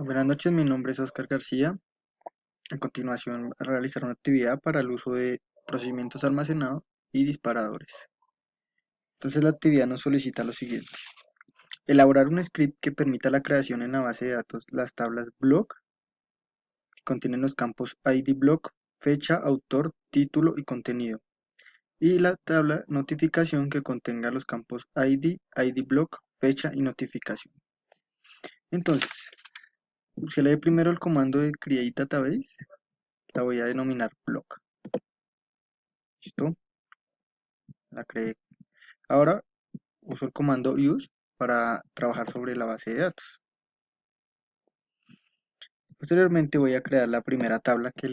Buenas noches, mi nombre es Oscar García. A continuación, a realizar una actividad para el uso de procedimientos almacenados y disparadores. Entonces, la actividad nos solicita lo siguiente: elaborar un script que permita la creación en la base de datos las tablas block, que contienen los campos ID block, fecha, autor, título y contenido, y la tabla notificación que contenga los campos ID block, fecha y notificación. Entonces, se lee primero el comando de create database, la voy a denominar block. ¿Listo? La creé. Ahora uso el comando use para trabajar sobre la base de datos. Posteriormente voy a crear la primera tabla que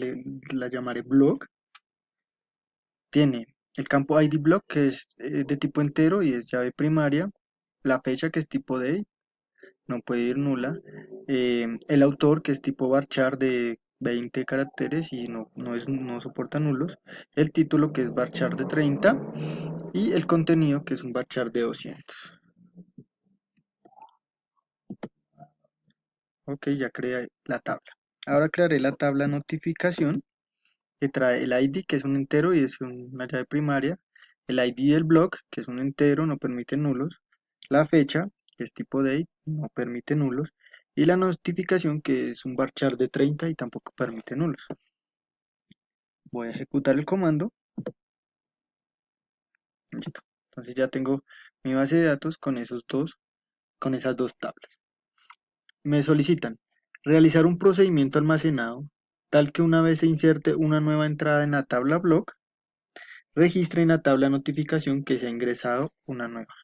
la llamaré block. Tiene el campo ID block, que es de tipo entero y es llave primaria, la fecha, que es tipo date, no puede ir nula, el autor, que es tipo varchar de 20 caracteres y no soporta nulos, el título, que es varchar de 30, y el contenido, que es un varchar de 200. Ok, ya creé la tabla. Ahora crearé la tabla notificación, que trae el ID, que es un entero y es una llave primaria, el ID del block, que es un entero, no permite nulos, la fecha, que es tipo date, no permite nulos, y la notificación, que es un varchar de 30 y tampoco permite nulos. Voy a ejecutar el comando. Listo. Entonces ya tengo mi base de datos con esas dos tablas. Me solicitan realizar un procedimiento almacenado tal que una vez se inserte una nueva entrada en la tabla block, registre en la tabla notificación que se ha ingresado una nueva.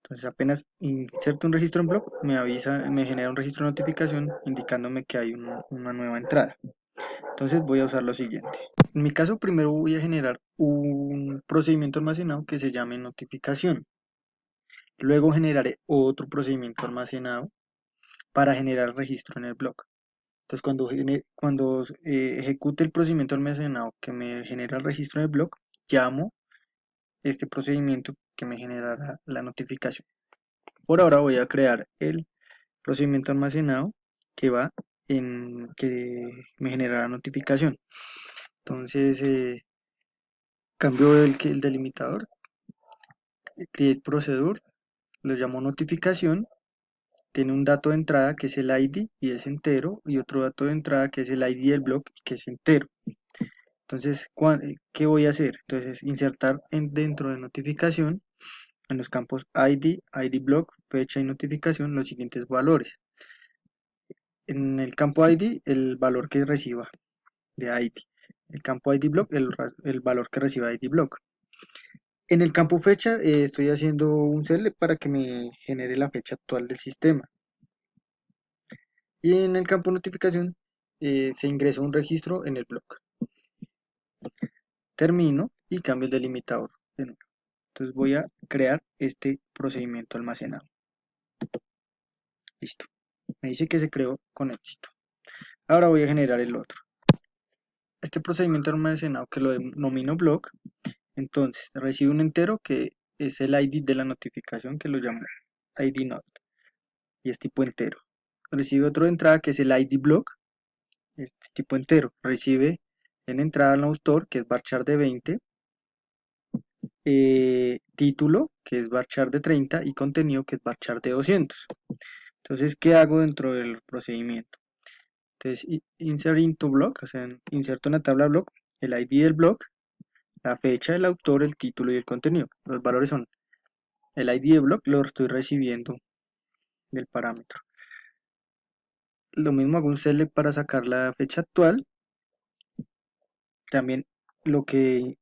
Entonces apenas inserto un registro en block, me avisa, me genera un registro de notificación indicándome que hay una nueva entrada. Entonces voy a usar lo siguiente. En mi caso, primero voy a generar un procedimiento almacenado que se llame notificación. Luego generaré otro procedimiento almacenado para generar el registro en el block. Entonces cuando ejecute el procedimiento almacenado que me genera el registro en el block, llamo este procedimiento que me generará la notificación. Por ahora voy a crear el procedimiento almacenado que me generará notificación. Entonces cambio el delimitador, create procedure, lo llamo notificación, tiene un dato de entrada que es el ID y es entero, y otro dato de entrada que es el ID del block que es entero. Entonces, ¿qué voy a hacer? Entonces, insertar dentro de notificación, en los campos ID block, fecha y notificación, los siguientes valores. En el campo ID, el valor que reciba de ID. El campo ID block, el valor que reciba ID block. En el campo fecha, estoy haciendo un select para que me genere la fecha actual del sistema. Y en el campo notificación, se ingresa un registro en el block. Termino y cambio el delimitador de nuevo. Entonces voy a crear este procedimiento almacenado. Listo. Me dice que se creó con éxito. Ahora voy a generar el otro. Este procedimiento almacenado, que lo denomino block, entonces recibe un entero que es el ID de la notificación, que lo llamo ID not, y es tipo entero. Recibe otro de entrada que es el ID block, este tipo entero. Recibe en entrada al autor, que es varchar de 20, título, que es varchar de 30, y contenido, que es varchar de 200. Entonces, ¿qué hago dentro del procedimiento? Entonces, insert into block, o sea, inserto en la tabla block el ID del block, la fecha del autor, el título y el contenido. Los valores son el ID del block, lo estoy recibiendo del parámetro. Lo mismo, hago un select para sacar la fecha actual. También lo que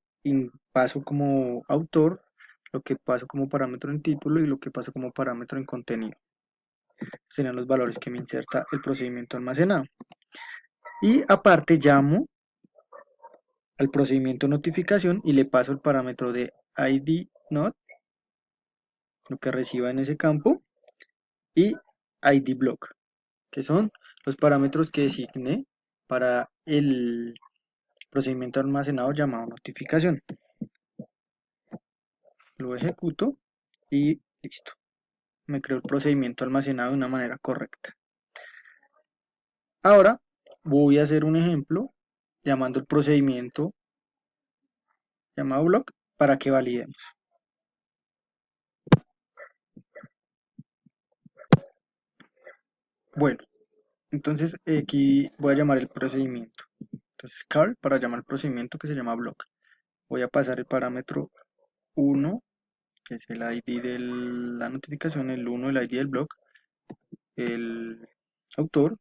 paso como autor, lo que paso como parámetro en título y lo que paso como parámetro en contenido. Serán los valores que me inserta el procedimiento almacenado. Y aparte llamo al procedimiento notificación y le paso el parámetro de ID not, lo que reciba en ese campo, y ID block, que son los parámetros que designé para el procedimiento almacenado llamado notificación. Lo ejecuto y listo. Me creo el procedimiento almacenado de una manera correcta. Ahora voy a hacer un ejemplo llamando el procedimiento llamado block para que validemos. Bueno, entonces aquí voy a llamar el procedimiento. Entonces call para llamar el procedimiento que se llama block. Voy a pasar el parámetro 1, que es el ID de la notificación, el 1, el ID del block, el autor,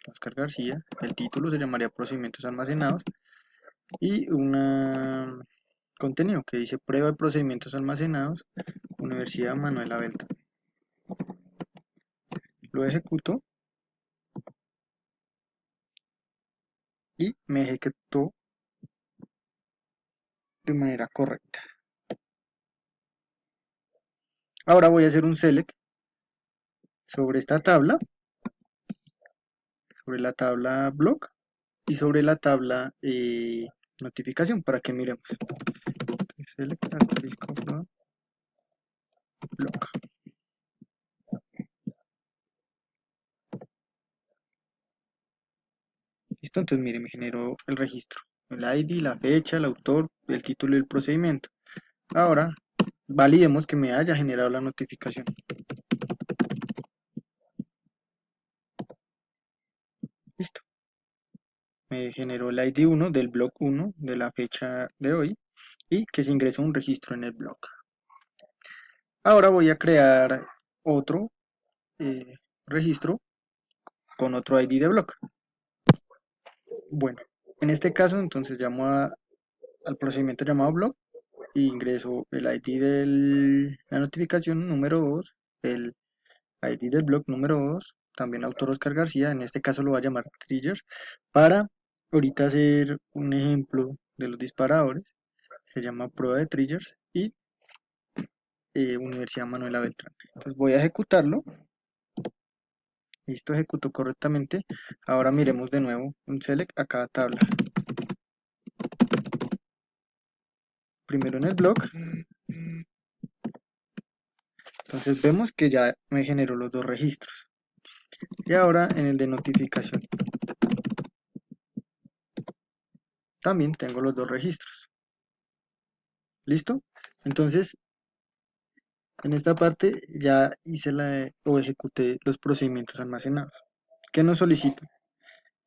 Oscar García, el título se llamaría procedimientos almacenados y un contenido que dice prueba de procedimientos almacenados, Universidad Manuela Beltrán. Lo ejecuto y me ejecutó de manera correcta. Ahora voy a hacer un select sobre esta tabla, sobre la tabla block y sobre la tabla notificación para que miremos. Select asterisco from block. Listo, entonces mire, me generó el registro, el ID, la fecha, el autor, el título y el procedimiento. Ahora validemos que me haya generado la notificación. Listo. Me generó el ID 1 del blog 1 de la fecha de hoy y que se ingresó un registro en el blog. Ahora voy a crear otro registro con otro ID de blog. Bueno, en este caso entonces llamo al procedimiento llamado blog y ingreso el ID de la notificación número 2, el ID del blog número 2, también autor Oscar García, en este caso lo voy a llamar triggers, para ahorita hacer un ejemplo de los disparadores, se llama prueba de triggers y Universidad Manuela Beltrán. Entonces voy a ejecutarlo, listo, ejecutó correctamente, ahora miremos de nuevo un select a cada tabla. Primero en el blog, entonces vemos que ya me generó los dos registros. Y ahora en el de notificación, también tengo los dos registros. ¿Listo? Entonces, en esta parte ya hice o ejecuté los procedimientos almacenados. ¿Qué nos solicita?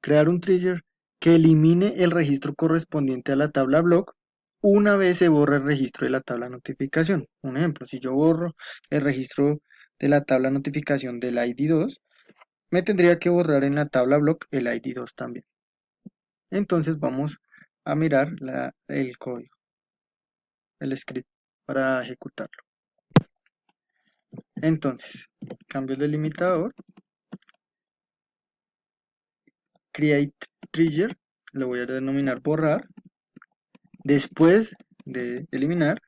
Crear un trigger que elimine el registro correspondiente a la tabla block una vez se borra el registro de la tabla notificación. Un ejemplo, si yo borro el registro de la tabla notificación del ID2, me tendría que borrar en la tabla block el ID2 también. Entonces vamos a mirar el código, el script para ejecutarlo. Entonces, cambio el delimitador, create trigger, lo voy a denominar borrar, después de eliminar,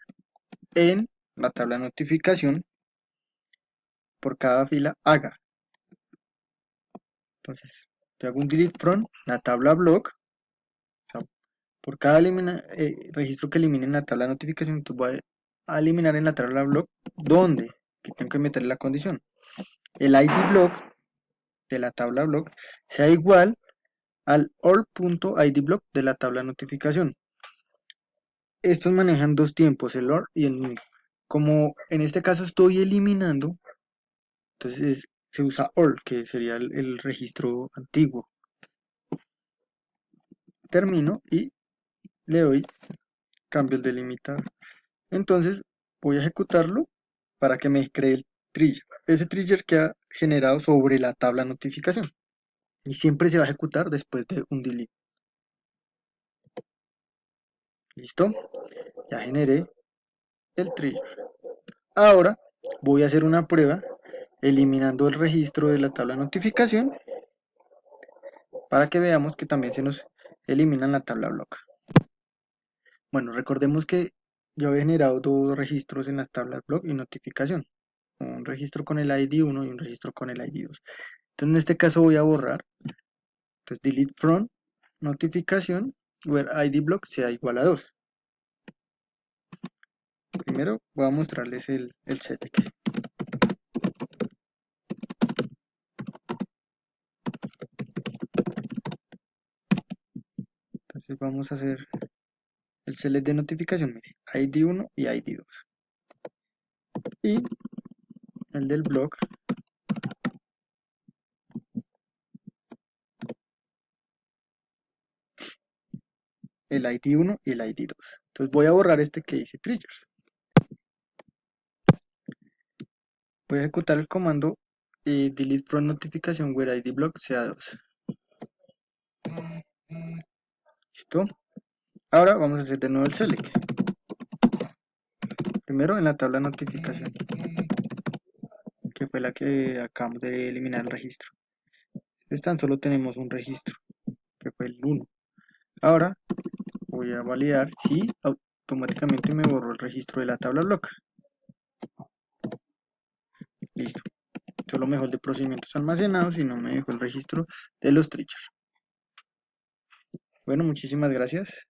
en la tabla notificación, por cada fila haga. Entonces, te hago un delete from la tabla block, o sea, por cada registro que elimine en la tabla notificación, entonces voy a eliminar en la tabla block, ¿dónde? Que tengo que meter la condición. El ID block de la tabla block sea igual al all.idblock de la tabla notificación. Estos manejan dos tiempos, el OR y el NUL. Como en este caso estoy eliminando, entonces se usa OR, que sería el registro antiguo. Termino y le doy cambio el delimitador. Entonces voy a ejecutarlo para que me cree el trigger. Ese trigger queda generado sobre la tabla notificación y siempre se va a ejecutar después de un delete. ¿Listo? Ya generé el trigger. Ahora voy a hacer una prueba eliminando el registro de la tabla notificación para que veamos que también se nos elimina la tabla block. Bueno, recordemos que yo había generado dos registros en las tablas block y notificación. Un registro con el ID 1 y un registro con el ID 2. Entonces en este caso voy a borrar. Entonces delete from notificación where ID block sea igual a 2. Primero voy a mostrarles el setec. Entonces vamos a hacer el select de notificación, mire, ID1 y ID2. Y el del blog, el ID1 y el ID2. Entonces voy a borrar este que dice triggers. Voy a ejecutar el comando delete from notification where ID block sea 2. ¿Listo? Ahora vamos a hacer de nuevo el select. Primero en la tabla notificación, que fue la que acabamos de eliminar el registro. Tan solo tenemos un registro, que fue el 1. Ahora voy a validar si automáticamente me borró el registro de la tabla block. Listo. Solo me dejó el de procedimientos almacenados y no me dejó el registro de los triggers. Bueno, muchísimas gracias.